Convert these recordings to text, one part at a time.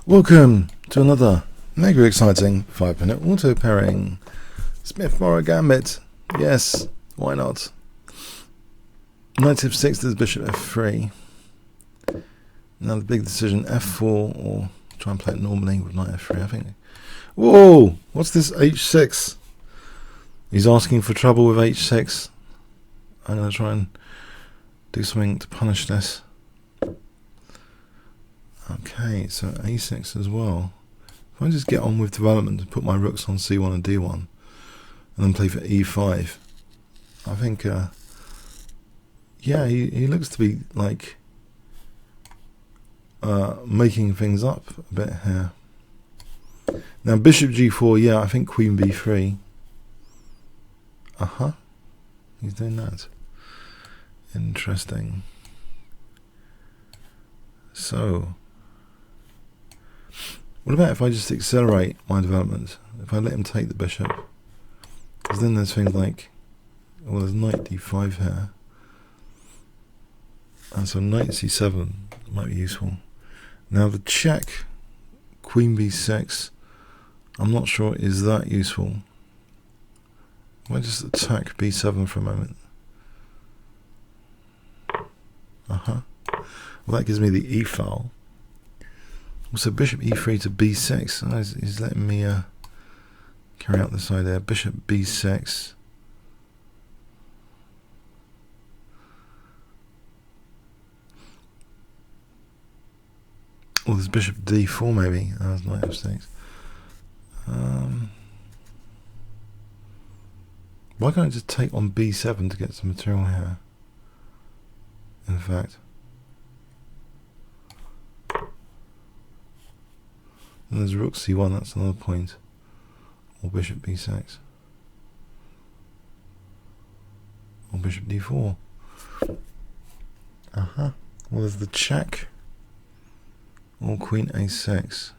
Welcome to another mega exciting 5-minute auto pairing. Smith-Morra gambit. Yes, why not? Knight f6, there's bishop f3. Now the big decision, f4, or try and play it normally with knight f3, I think. Whoa! What's this h6? He's asking for trouble with h6. I'm going to try and do something to punish this. Okay, so a6 as well. If I just get on with development and put my rooks on c1 and d1, and then play for e5, I think, yeah, he looks to be like making things up a bit here. Now bishop g4, yeah, I think queen b3. He's doing that. Interesting. So, what about if I just accelerate my development? If I let him take the bishop, because then there's things like, well, there's knight d5 here, and so knight c7 might be useful. Now the check, queen b6, I'm not sure is that useful. If I just attack b7 for a moment. Well, that gives me the e file. Also, bishop e3 to b6. Oh, he's letting me carry out this idea. Bishop b6. Oh, there's bishop d4 maybe. That was knight f6. Why can't I just take on b7 to get some material here? In fact. And there's rook c1, that's another point. Or bishop b6. Or bishop d4. Well, there's the check. Or queen a6.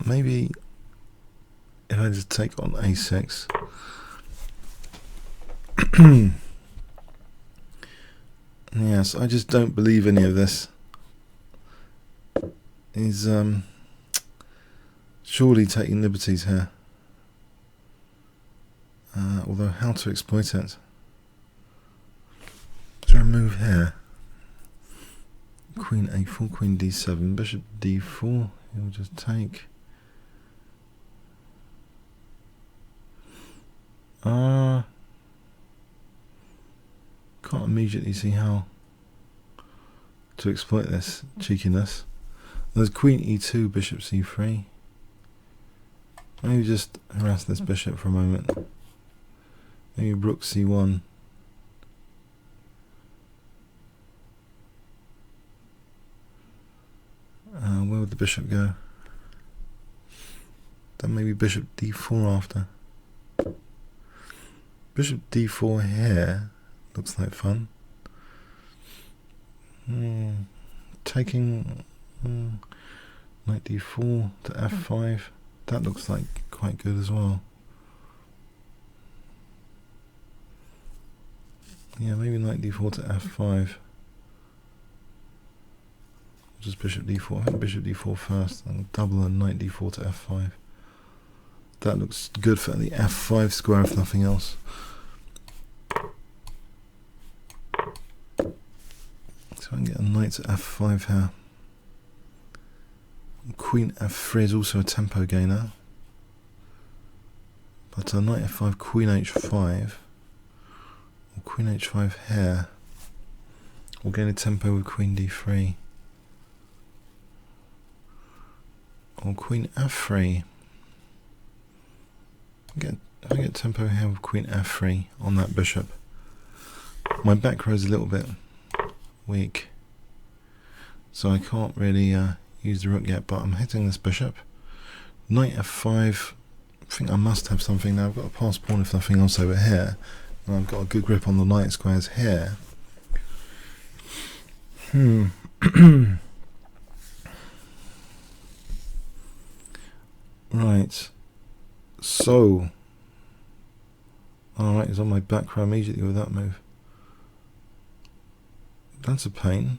Maybe if I just take on a6. Yes, I just don't believe any of this. He's surely taking liberties here. Although how to exploit it? Is there a move here? Queen a4, queen d7, bishop d4. He'll just take. Can't immediately see how to exploit this cheekiness. There's queen e2, bishop c3. Maybe just harass this bishop for a moment. Maybe rook c1. Where would the bishop go? Then maybe bishop d4 after. Bishop d4 here looks like fun. Taking knight d4 to f5, that looks like quite good as well. Yeah, maybe knight d4 to f5. Just bishop d4. I think bishop d4 first, and double a knight d4 to f5. That looks good for the f5 square if nothing else. So I can get a knight to f5 here. Queen f3 is also a tempo gainer. But a knight f5, queen h5, or queen h5 here, will gain a tempo with queen d3. Or queen f3. If I get tempo here with queen f3 on that bishop, my back row is a little bit weak, so I can't really use the rook yet, but I'm hitting this bishop. Knight f5, I think I must have something now. I've got a pass pawn if nothing else over here, and I've got a good grip on the knight squares here. Right, so alright, he's on my back row immediately with that move. That's a pain.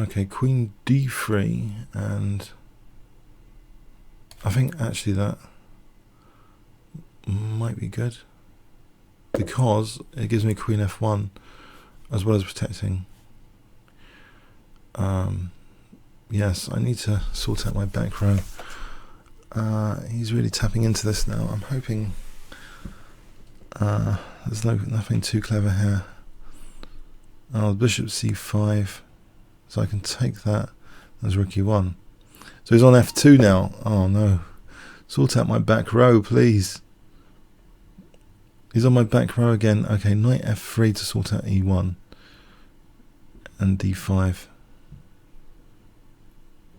Okay, Queen D3, and I think actually that might be good because it gives me Queen F1 as well as protecting. Yes, I need to sort out my back row. He's really tapping into this now. I'm hoping there's nothing too clever here. Bishop C5, so I can take that as rook E1. So he's on F2 now. Oh no. Sort out my back row, please. He's on my back row again. Okay, knight F3 to sort out E1 and D5.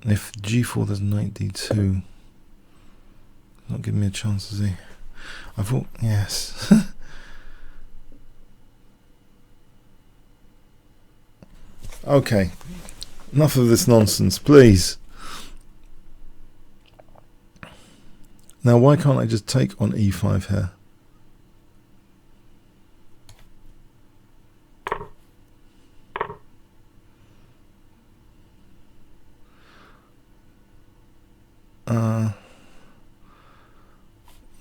And if G4, there's knight D2. Not giving me a chance, is he? I thought, yes. Okay, enough of this nonsense, please. Now, why can't I just take on E5 here?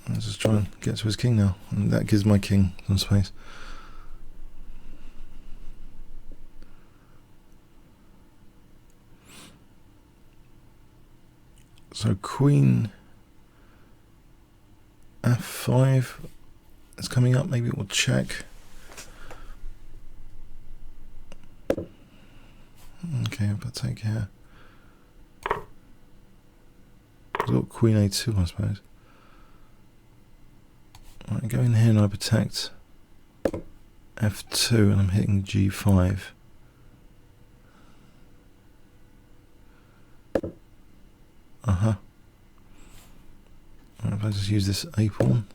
Let's just try and get to his king now, and that gives my king some space. So Queen F5 is coming up. Maybe we'll check. Okay, if I take here, I've got Queen A2, I suppose. I go in here and I protect F2, and I'm hitting G5. If I just use this A pawn.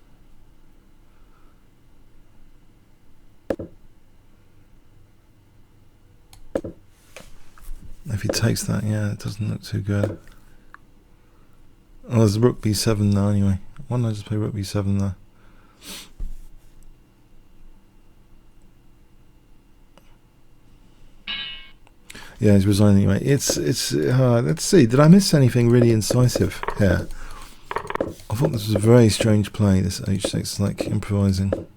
If he takes that, yeah, it doesn't look too good. Oh, there's rook B7 now anyway. Why don't I just play rook B7 there? Yeah, he's resigned anyway. It's let's see, did I miss anything really incisive here? I thought this was a very strange play, this H6, like improvising.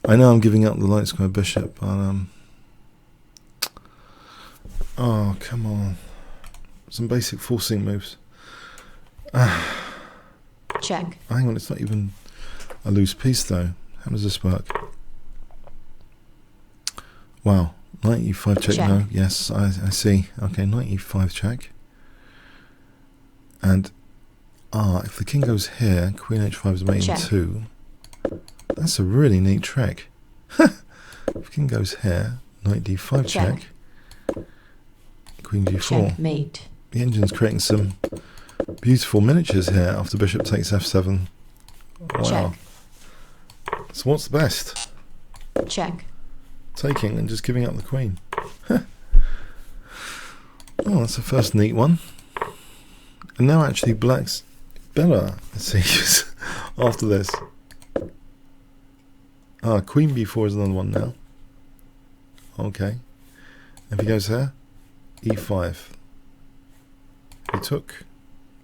I know I'm giving up the light square bishop, but oh, come on. Some basic forcing moves. Check. Hang on, it's not even a loose piece though. How does this work? Wow. Knight E5 check, no. Yes, I see. Okay, knight E5 check. And if the king goes here, Queen H5 is mate in 2. That's a really neat trick. If king goes here, Knight D5 check. Queen G4. Checkmate. The engine's creating some beautiful miniatures here after bishop takes F7. Wow. Check. So what's the best? Check. Taking and just giving up the queen. Oh, that's the first neat one. And now actually black's better, it seems, after this. Queen B4 is another one now. Okay. If he goes here, E5. If he took,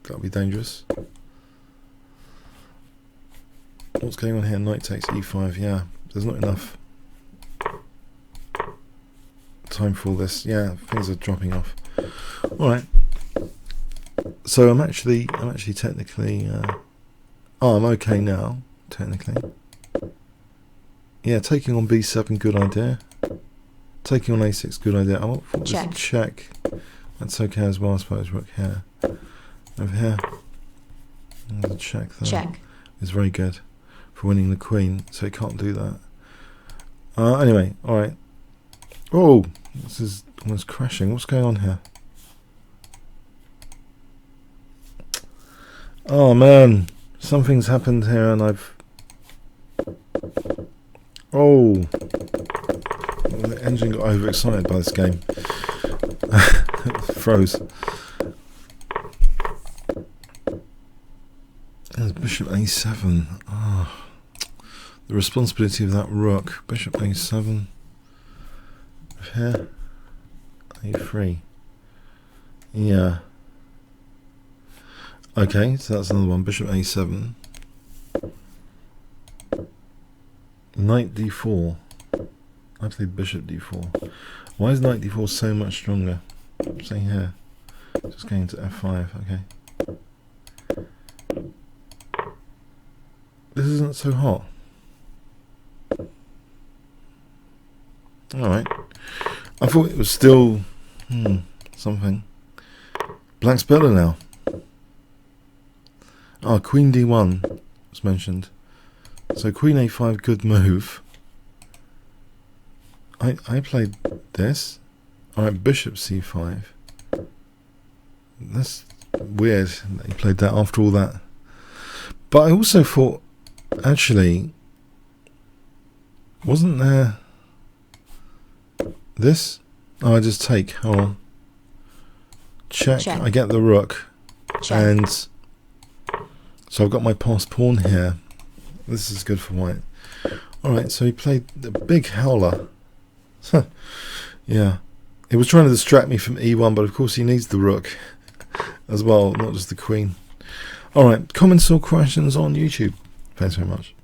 that'll be dangerous. What's going on here? Knight takes E5. Yeah, there's not enough time for all this. Yeah, things are dropping off. All right. So I'm actually technically. I'm okay now. Technically. Yeah, taking on B7, good idea. Taking on A6, good idea. I want this check. That's okay as well, I suppose. Rook here. Over here. There's a check there. Check. It's very good for winning the queen, so he can't do that. Anyway, alright. Oh, this is almost crashing. What's going on here? Oh man, something's happened here and I've... Oh, the engine got overexcited by this game. Froze. There's bishop A7. The responsibility of that rook. Bishop A7. Here. a3. Yeah. Okay, so that's another one. Bishop a7. Knight d4. I played bishop d4. Why is knight d4 so much stronger? Say here. Just going to f5. Okay. This isn't so hot. Alright. I thought it was still something. Black's better now. Oh, queen d1 was mentioned. So queen a5, good move. I played this. Alright, bishop c5. That's weird that he played that after all that. But I also thought, actually, wasn't there this? Oh, I just take. Hold on. Check. I get the rook. Check. And so I've got my passed pawn here. This is good for white. Alright, so he played the big howler. Yeah. He was trying to distract me from e1, but of course he needs the rook as well, not just the queen. Alright, comments or questions on YouTube. Thanks very much.